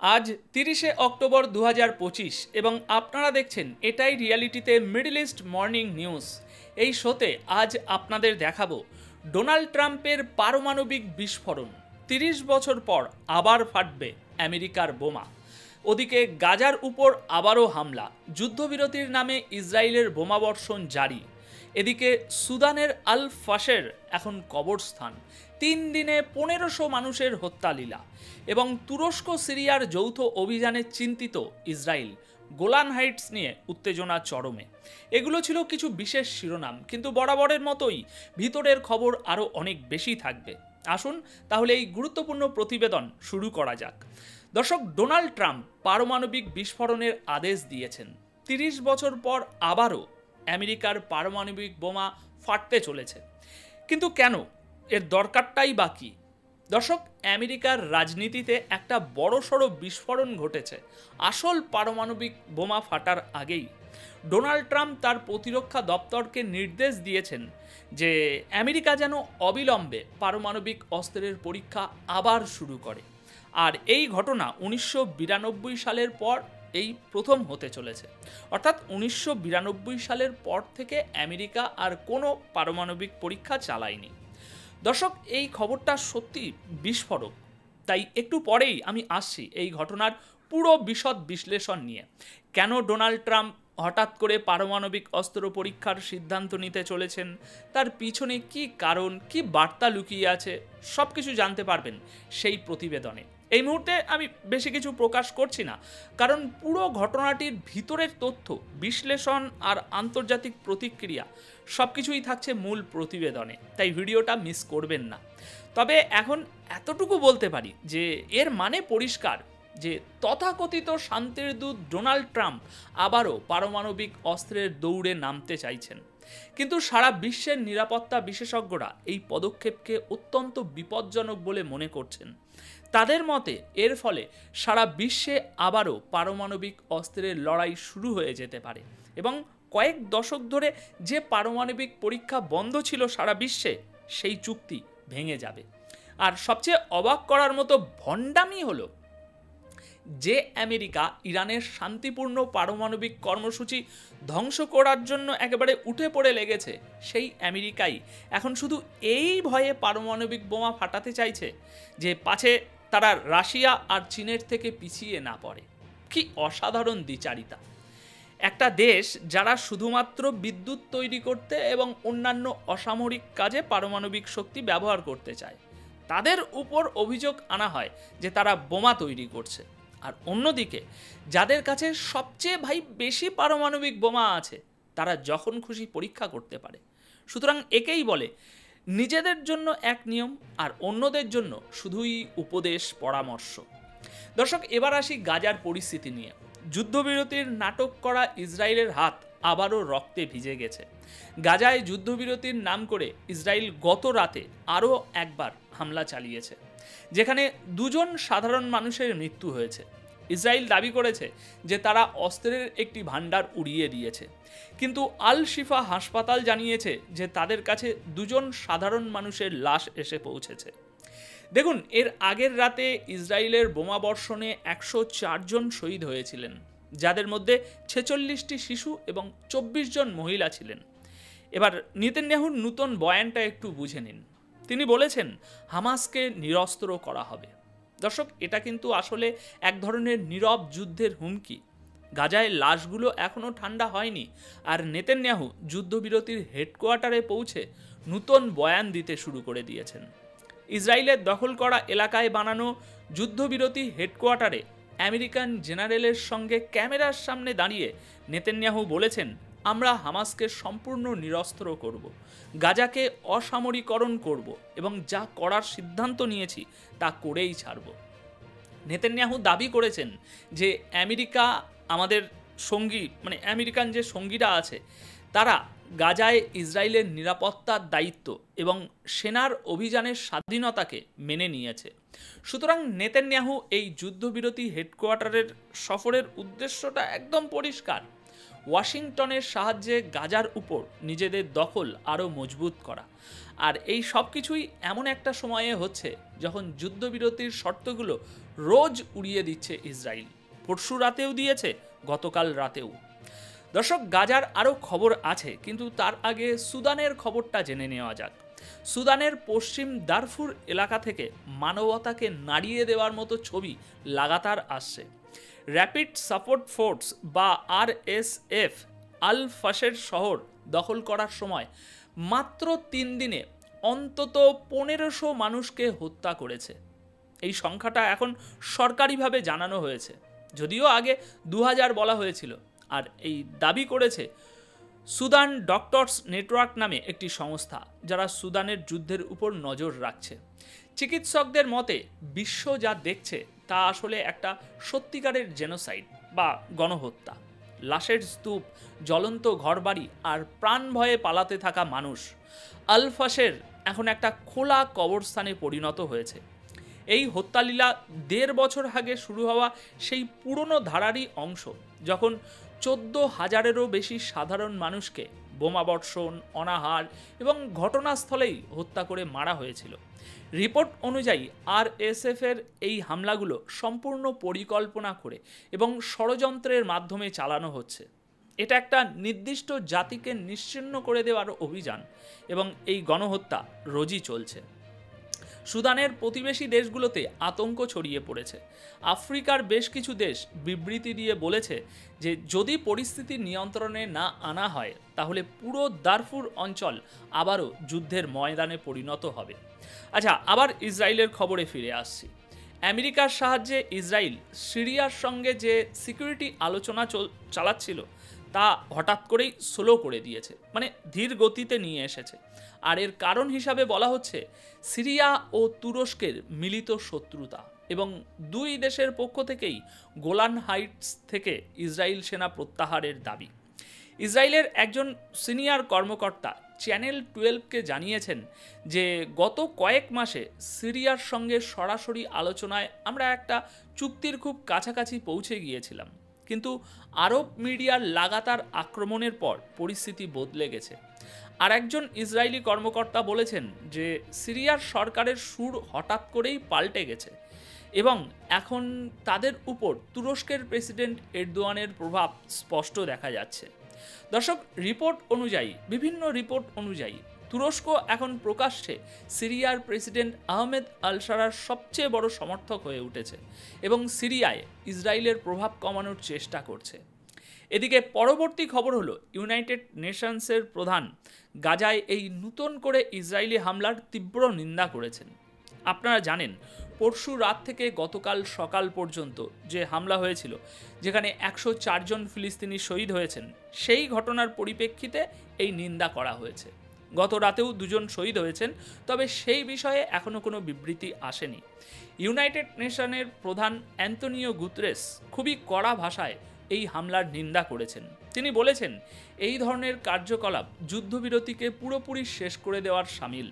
আজ 30শে অক্টোবর 2025 এবং আপনারা দেখছেন এটাই রিয়ালিটিতে মিডল ইস্ট মর্নিং নিউজ। এই শোতে আজ আপনাদের দেখাবো ডোনাল্ড ট্রাম্পের পারমাণবিক বিস্ফোরণ। 30 বছর পর আবার ফাটবে আমেরিকার বোমা। ওদিকে গাজার উপর আবারও হামলা, যুদ্ধবিরতির নামে ইসরায়েলের বোমাবর্ষণ জারি। এদিকে সুদানের আল ফাশের এখন কবরস্থান। 3 দিনে 1500 মানুষের হত্যালীলা। এবং তুরস্ক সিরিয়ার যৌথ অভিযানে চিন্তিত ইসরায়েল। গোলান হাইটস নিয়ে উত্তেজনা চরমে। এগুলো ছিল কিছু বিশেষ শিরোনাম, কিন্তু বরাবরের মতোই ভিতরের খবর আরও অনেক বেশি থাকবে। আসুন তাহলে এই গুরুত্বপূর্ণ প্রতিবেদন শুরু করা যাক। দর্শক, ডোনাল্ড ট্রাম্প পারমাণবিক বিস্ফোরণের আদেশ দিয়েছেন। 30 বছর পর আবারও আমেরিকার পারমাণবিক বোমা ফাটতে চলেছে। কিন্তু কেন? এর দরকারটাই বা কী? দর্শক, আমেরিকার রাজনীতিতে একটা বড়সড় বিস্ফোরণ ঘটেছে আসল পারমাণবিক বোমা ফাটার আগেই। ডোনাল্ড ট্রাম্প তার প্রতিরক্ষা দপ্তরকে নির্দেশ দিয়েছেন যে আমেরিকা যেন অবিলম্বে পারমাণবিক অস্ত্রের পরীক্ষা আবার শুরু করে। আর এই ঘটনা 1992 সালের পর এই প্রথম হতে চলেছে। অর্থাৎ 1992 সালের পর থেকে আমেরিকা আর কোনো পারমাণবিক পরীক্ষা চালায়নি। দর্শক, এই খবরটা সত্যি বিস্ফোরক। তাই একটু পরেই আমি আসছি এই ঘটনার পুরো বিশদ বিশ্লেষণ নিয়ে। কেন ডোনাল্ড ট্রাম্প হঠাৎ করে পারমাণবিক অস্ত্র পরীক্ষার সিদ্ধান্ত নিতে চলেছেন, তার পিছনে কি কারণ, কি বার্তা লুকিয়ে আছে, সব কিছু জানতে পারবেন সেই প্রতিবেদনে। এই মুহূর্তে আমি বেশি কিছু প্রকাশ করছি না, কারণ পুরো ঘটনাটির ভিতরের তথ্য, বিশ্লেষণ আর আন্তর্জাতিক প্রতিক্রিয়া সব কিছুই থাকছে মূল প্রতিবেদনে, তাই ভিডিওটা মিস করবেন না। তবে এখন এতটুকু বলতে পারি যে এর মানে পরিষ্কার যে তথাকথিত শান্তির দূত ডোনাল্ড ট্রাম্প আবারও পারমাণবিক অস্ত্রের দৌড়ে নামতে চাইছেন। কিন্তু সারা বিশ্বের নিরাপত্তা বিশেষজ্ঞরা এই পদক্ষেপকে অত্যন্ত বিপজ্জনক বলে মনে করছেন। তাদের মতে এর ফলে সারা বিশ্বে আবারও পারমাণবিক অস্ত্রের লড়াই শুরু হয়ে যেতে পারে এবং কয়েক দশক ধরে যে পারমাণবিক পরীক্ষা বন্ধ ছিল সারা বিশ্বে, সেই চুক্তি ভেঙে যাবে। আর সবচেয়ে অবাক করার মতো ভণ্ডামি হলো যে আমেরিকা ইরানের শান্তিপূর্ণ পারমাণবিক কর্মসূচি ধ্বংস করার জন্য একেবারে উঠে পড়ে লেগেছে, সেই আমেরিকাই এখন শুধু এই ভয়ে পারমাণবিক বোমা ফাটাতে চাইছে যে পাছে তারা রাশিয়া আর চীনের থেকে পিছিয়ে না পড়ে। কি অসাধারণ দ্বিচারিতা! একটা দেশ যারা শুধুমাত্র বিদ্যুৎ তৈরি করতে এবং অন্যান্য অসামরিক কাজে পারমাণবিক শক্তি ব্যবহার করতে চায়, তাদের উপর অভিযোগ আনা হয় যে তারা বোমা তৈরি করছে। আর অন্যদিকে যাদের কাছে সবচেয়ে বেশি পারমাণবিক বোমা আছে, তারা যখন খুশি পরীক্ষা করতে পারে। সুতরাং একেই বলে নিজেদের জন্য এক নিয়ম আর অন্যদের জন্য শুধুই উপদেশ, পরামর্শ। দর্শক, এবার আসি গাজার পরিস্থিতি নিয়ে। যুদ্ধবিরতির নাটক করা ইসরায়েলের হাত আবারও রক্তে ভিজে গেছে। গাজায় যুদ্ধবিরতির নাম করে ইসরায়েল গত রাতে আরও একবার হামলা চালিয়েছে, যেখানে 2 জন সাধারণ মানুষের মৃত্যু হয়েছে। ইসরায়েল দাবি করেছে যে তারা অস্ত্রের একটি ভাণ্ডার উড়িয়ে দিয়েছে, কিন্তু আল শিফা হাসপাতাল জানিয়েছে যে তাদের কাছে 2 জন সাধারণ মানুষের লাশ এসে পৌঁছেছে। দেখুন, এর আগের রাতে ইসরায়েলের বোমাবর্ষণে 104 জন শহীদ হয়েছিলেন, যাদের মধ্যে 46টি শিশু এবং 24 জন মহিলা ছিলেন। এবার নেতানিয়াহুর নতুন বয়ানটা একটু বুঝে নিন। তিনি বলেছেন হামাসকে নিরস্ত্র করা হবে। দর্শক, এটা কিন্তু আসলে এক ধরনের নীরব যুদ্ধের হুমকি। গাজায় লাশগুলো এখনও ঠান্ডা হয়নি, আর নেতানিয়াহু যুদ্ধবিরতির হেডকোয়ার্টারে পৌঁছে নতুন বয়ান দিতে শুরু করে দিয়েছেন। ইসরায়েলের দখল করা এলাকায় বানানো যুদ্ধবিরতি হেডকোয়ার্টারে আমেরিকান জেনারেলের সঙ্গে ক্যামেরার সামনে দাঁড়িয়ে নেতানিয়াহু বলেছেন, আমরা হামাসকে সম্পূর্ণ নিরস্ত্র করব, গাজাকে অসামরিকরণ করব এবং যা করার সিদ্ধান্ত নিয়েছি তা করেই ছাড়ব। নেতানিয়াহু দাবি করেছেন যে আমেরিকা আমাদের সঙ্গী, মানে আমেরিকান যে সঙ্গীরা আছে, তারা গাজায় ইসরায়েলের নিরাপত্তার দায়িত্ব এবং সেনার অভিযানের স্বাধীনতাকে মেনে নিয়েছে। সুতরাং নেতানিয়াহু এই যুদ্ধবিরতি হেডকোয়ার্টারের সফরের উদ্দেশ্যটা একদম পরিষ্কার। ওয়াশিংটনের সাহায্যে গাজার উপর নিজেদের দখল আরও মজবুত করা। আর এই সব কিছুই এমন একটা সময়ে হচ্ছে যখন যুদ্ধবিরতির শর্তগুলো রোজ উড়িয়ে দিচ্ছে ইসরায়েল। পরশু রাতেও দিয়েছে, গতকাল রাতেও। দর্শক, গাজার আরও খবর আছে, কিন্তু তার আগে সুদানের খবরটা জেনে নেওয়া যাক। সুদানের পশ্চিম দারফুর এলাকা থেকে মানবতাকে নাড়িয়ে দেওয়ার মতো ছবি লাগাতার আসছে। র্যাপিড সাপোর্ট ফোর্স বা RSF আল ফাশের শহর দখল করার সময় মাত্র 3 দিনে অন্তত 1500 মানুষকে হত্যা করেছে। এই সংখ্যাটা এখন সরকারিভাবে জানানো হয়েছে, যদিও আগে 2000 বলা হয়েছিল। আর এই দাবি করেছে সুদান ডক্টরস নেটওয়ার্ক নামে একটি সংস্থা, যারা সুদানের যুদ্ধের উপর নজর রাখছে। চিকিৎসকদের মতে বিশ্ব যা দেখছে তা আসলে একটা সত্যিকারের জেনোসাইড বা গণহত্যা। লাশের স্তূপ, জ্বলন্ত ঘরবাড়ি আর প্রাণ ভয়ে পালাতে থাকা মানুষ। আল ফাশের এখন একটা খোলা কবরস্থানে পরিণত হয়েছে। এই হত্যালীলা 1.5 বছর আগে শুরু হওয়া সেই পুরনো ধারারই অংশ, যখন 14,000-এরও বেশি সাধারণ মানুষকে বোমাবর্ষণ, অনাহার এবং ঘটনাস্থলেই হত্যা করে মারা হয়েছিল। রিপোর্ট অনুযায়ী RSF-এর এই হামলাগুলো সম্পূর্ণ পরিকল্পনা করে এবং ষড়যন্ত্রের মাধ্যমে চালানো হচ্ছে। এটা একটা নির্দিষ্ট জাতিকে নিশ্চিহ্ন করে দেওয়ার অভিযান, এবং এই গণহত্যা রোজই চলছে। সুদানের প্রতিবেশী দেশগুলোতে আতঙ্ক ছড়িয়ে পড়েছে। আফ্রিকার বেশ কিছু দেশ বিবৃতি দিয়ে বলেছে যে যদি পরিস্থিতি নিয়ন্ত্রণে না আনা হয়, তাহলে পুরো দারফুর অঞ্চল আবারও যুদ্ধের ময়দানে পরিণত হবে। আচ্ছা, আবার ইসরায়েলের খবরে ফিরে আসছি। আমেরিকার সাহায্যে ইসরায়েল সিরিয়ার সঙ্গে যে সিকিউরিটি আলোচনা চালাচ্ছিল তা হঠাৎ করেই স্লো করে দিয়েছে, মানে ধীর গতিতে নিয়ে এসেছে। আর এর কারণ হিসাবে বলা হচ্ছে সিরিয়া ও তুরস্কের মিলিত শত্রুতা, এবং দুই দেশের পক্ষ থেকেই গোলান হাইটস থেকে ইসরায়েল সেনা প্রত্যাহারের দাবি। ইসরায়েলের একজন সিনিয়র কর্মকর্তা চ্যানেল 12-কে জানিয়েছেন যে গত কয়েক মাসে সিরিয়ার সঙ্গে সরাসরি আলোচনায় আমরা একটা চুক্তির খুব কাছাকাছি পৌঁছে গিয়েছিলাম, কিন্তু আরব মিডিয়ার লাগাতার আক্রমণের পর পরিস্থিতি বদলে গেছে। আর একজন ইসরায়েলি কর্মকর্তা বলেছেন যে সিরিয়ার সরকারের সুর হঠাৎ করেই পাল্টে গেছে, এবং এখন তাদের উপর তুরস্কের প্রেসিডেন্ট এরদোয়ানের প্রভাব স্পষ্ট দেখা যাচ্ছে। দর্শক, বিভিন্ন রিপোর্ট অনুযায়ী তুরস্ক এখন প্রকাশ্যে সিরিয়ার প্রেসিডেন্ট আহমেদ আল শারার সবচেয়ে বড় সমর্থক হয়ে উঠেছে এবং সিরিয়ায় ইসরায়েলের প্রভাব কমানোর চেষ্টা করছে। এদিকে পরবর্তী খবর হলো ইউনাইটেড নেশনসের প্রধান গাজায় এই নতুন করে ইসরায়েলি হামলার তীব্র নিন্দা করেছেন। আপনারা জানেন, পরশু রাত থেকে গতকাল সকাল পর্যন্ত যে হামলা হয়েছিল, যেখানে 104 জন ফিলিস্তিনি শহীদ হয়েছেন, সেই ঘটনার পরিপ্রেক্ষিতে এই নিন্দা করা হয়েছে। গত রাতেও 2 জন শহীদ হয়েছেন, তবে সেই বিষয়ে এখনও কোনো বিবৃতি আসেনি। ইউনাইটেড নেশনের প্রধান অ্যান্তোনিও গুতেরেস খুবই কড়া ভাষায় এই হামলার নিন্দা করেছেন। তিনি বলেছেন, এই ধরনের কার্যকলাপ যুদ্ধবিরতিকে পুরোপুরি শেষ করে দেওয়ার শামিল।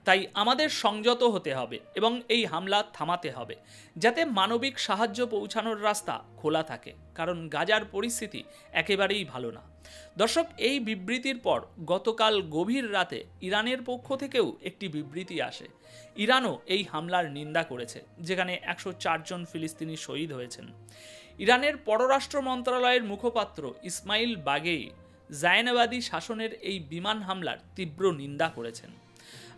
তাই আমাদের সংযত হতে হবে এবং এই হামলা থামাতে হবে, যাতে মানবিক সাহায্য পৌঁছানোর রাস্তা খোলা থাকে, কারণ গাজার পরিস্থিতি একেবারেই ভালো না। দর্শক, এই বিবৃতির পর গতকাল গভীর রাতে ইরানের পক্ষ থেকেও একটি বিবৃতি আসে। ইরানও এই হামলার নিন্দা করেছে, যেখানে 104 জন ফিলিস্তিনি শহীদ হয়েছেন। ইরানের পররাষ্ট্র মন্ত্রণালয়ের মুখপাত্র ইসমাইল বাগেই জায়নাবাদী শাসনের এই বিমান হামলার তীব্র নিন্দা করেছেন।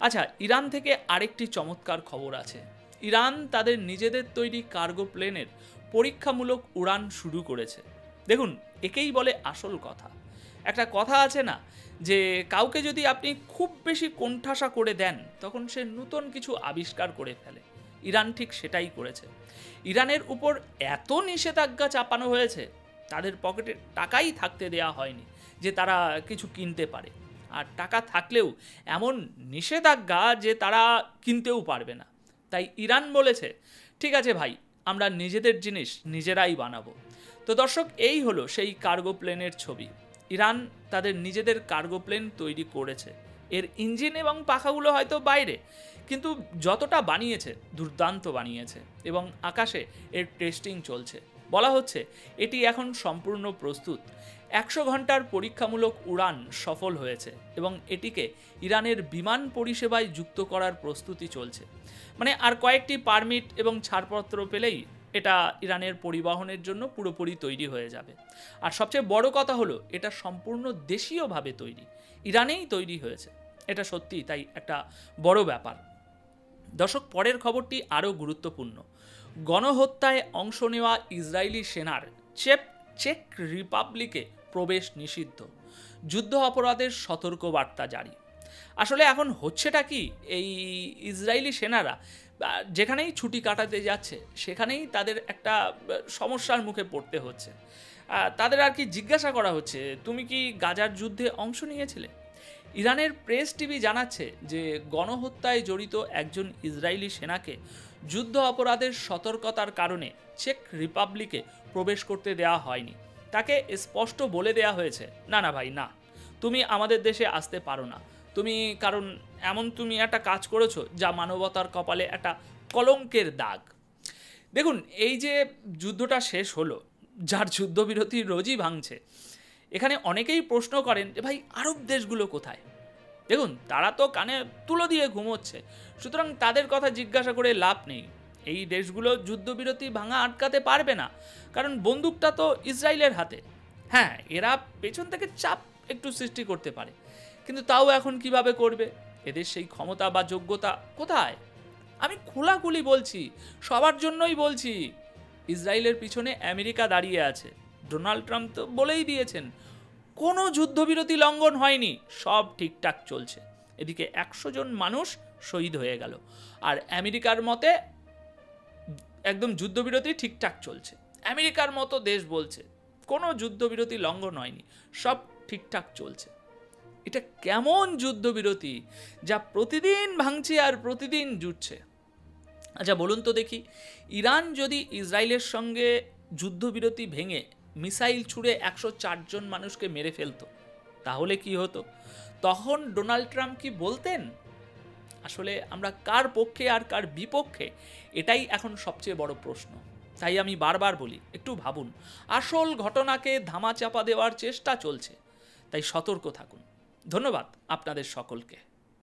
আচ্ছা, ইরান থেকে আরেকটি চমৎকার খবর আছে। ইরান তাদের নিজেদের তৈরি কার্গো প্লেনের পরীক্ষামূলক উড়ান শুরু করেছে। দেখুন, একেই বলে আসল কথা। একটা কথা আছে না, যে কাউকে যদি আপনি খুব বেশি কোণঠাসা করে দেন, তখন সে নতুন কিছু আবিষ্কার করে ফেলে। ইরান ঠিক সেটাই করেছে। ইরানের উপর এত নিষেধাজ্ঞা চাপানো হয়েছে, তাদের পকেটে টাকাই থাকতে দেয়া হয়নি যে তারা কিছু কিনতে পারে। আর টাকা থাকলেও এমন নিষেধাজ্ঞা যে তারা কিনতেও পারবে না। তাই ইরান বলেছে, ঠিক আছে ভাই, আমরা নিজেদের জিনিস নিজেরাই বানাবো। তো দর্শক, এই হলো সেই কার্গো প্লেনের ছবি। ইরান তাদের নিজেদের কার্গো প্লেন তৈরি করেছে। এর ইঞ্জিন এবং পাখাগুলো হয়তো বাইরে, কিন্তু যতটা বানিয়েছে দুর্দান্ত বানিয়েছে, এবং আকাশে এর টেস্টিং চলছে। বলা হচ্ছে এটি এখন সম্পূর্ণ প্রস্তুত। 100 ঘন্টার পরীক্ষামূলক উড়ান সফল হয়েছে এবং এটিকে ইরানের বিমান পরিষেবায় যুক্ত করার প্রস্তুতি চলছে। মানে আর কয়েকটি পারমিট এবং ছাড়পত্র পেলেই এটা ইরানের পরিবহনের জন্য পুরোপুরি তৈরি হয়ে যাবে। আর সবচেয়ে বড় কথা হলো এটা সম্পূর্ণ দেশীয়ভাবে তৈরি, ইরানেই তৈরি হয়েছে। এটা সত্যি তাই একটা বড় ব্যাপার। দর্শক, পরের খবরটি আরও গুরুত্বপূর্ণ। গণহত্যায় অংশ নেওয়া ইসরায়েলি সেনার চেক রিপাবলিকে প্রবেশ নিষিদ্ধ, যুদ্ধ অপরাধের সতর্কবার্তা জারি। আসলে এখন হচ্ছেটা কি, এই ইসরায়েলি সেনারা যেখানেই ছুটি কাটাতে যাচ্ছে সেখানেই তাদের একটা সমস্যার মুখে পড়তে হচ্ছে। তাদের আর কি জিজ্ঞাসা করা হচ্ছে, তুমি কি গাজার যুদ্ধে অংশ নিয়েছিলে? ইরানের প্রেস টিভি জানাচ্ছে যে গণহত্যায় জড়িত একজন ইসরায়েলি সেনাকে যুদ্ধ অপরাধের সতর্কতার কারণে চেক রিপাবলিকে প্রবেশ করতে দেওয়া হয়নি। তাকে স্পষ্ট বলে দেওয়া হয়েছে, না না ভাই না, তুমি আমাদের দেশে আসতে পারো না, কারণ তুমি একটা কাজ করেছো যা মানবতার কপালে একটা কলঙ্কের দাগ। দেখুন, এই যে যুদ্ধটা শেষ হলো, যার যুদ্ধবিরতি রোজই ভাঙছে, এখানে অনেকেই প্রশ্ন করেন যে ভাই আরব দেশগুলো কোথায়? দেখুন, তারা তো কানে তুলো দিয়ে ঘুমোচ্ছে, সুতরাং তাদের কথা জিজ্ঞাসা করে লাভ নেই। এই দেশগুলো যুদ্ধবিরতি ভাঙা আটকাতে পারবে না, কারণ বন্দুকটা তো ইসরায়েলের হাতে। হ্যাঁ, এরা পেছন থেকে চাপ একটু সৃষ্টি করতে পারে, কিন্তু তাও এখন কিভাবে করবে? এদের সেই ক্ষমতা বা যোগ্যতা কোথায়? আমি খোলাখুলি বলছি, সবার জন্যই বলছি, ইসরায়েলের পিছনে আমেরিকা দাঁড়িয়ে আছে। ডোনাল্ড ট্রাম্প তো বলেই দিয়েছেন কোনো যুদ্ধবিরতি লঙ্ঘন হয়নি, সব ঠিকঠাক চলছে। এদিকে 100 জন মানুষ শহীদ হয়ে গেল, আর আমেরিকার মতে একদম যুদ্ধবিরতি ঠিকঠাক চলছে। আমেরিকার মতো দেশ বলছে কোনো যুদ্ধবিরতি লঙ্ঘন হয়নি, সব ঠিকঠাক চলছে। এটা কেমন যুদ্ধবিরতি যা প্রতিদিন ভাঙছে আর প্রতিদিন জুটছে? আচ্ছা বলুন তো দেখি, ইরান যদি ইসরায়েলের সঙ্গে যুদ্ধবিরতি ভেঙে মিসাইল ছুড়ে 104 জন মানুষকে মেরে ফেলতো, তাহলে কি হতো? তখন ডোনাল্ড ট্রাম্প কি বলতেন? আসলে আমরা কার পক্ষে আর কার বিপক্ষে, এটাই এখন সবচেয়ে বড় প্রশ্ন। তাই আমি বারবার বলি, একটু ভাবুন। আসল ঘটনাকে ধামাচাপা দেওয়ার চেষ্টা চলছে, তাই সতর্ক থাকুন। ধন্যবাদ আপনাদের সকলকে।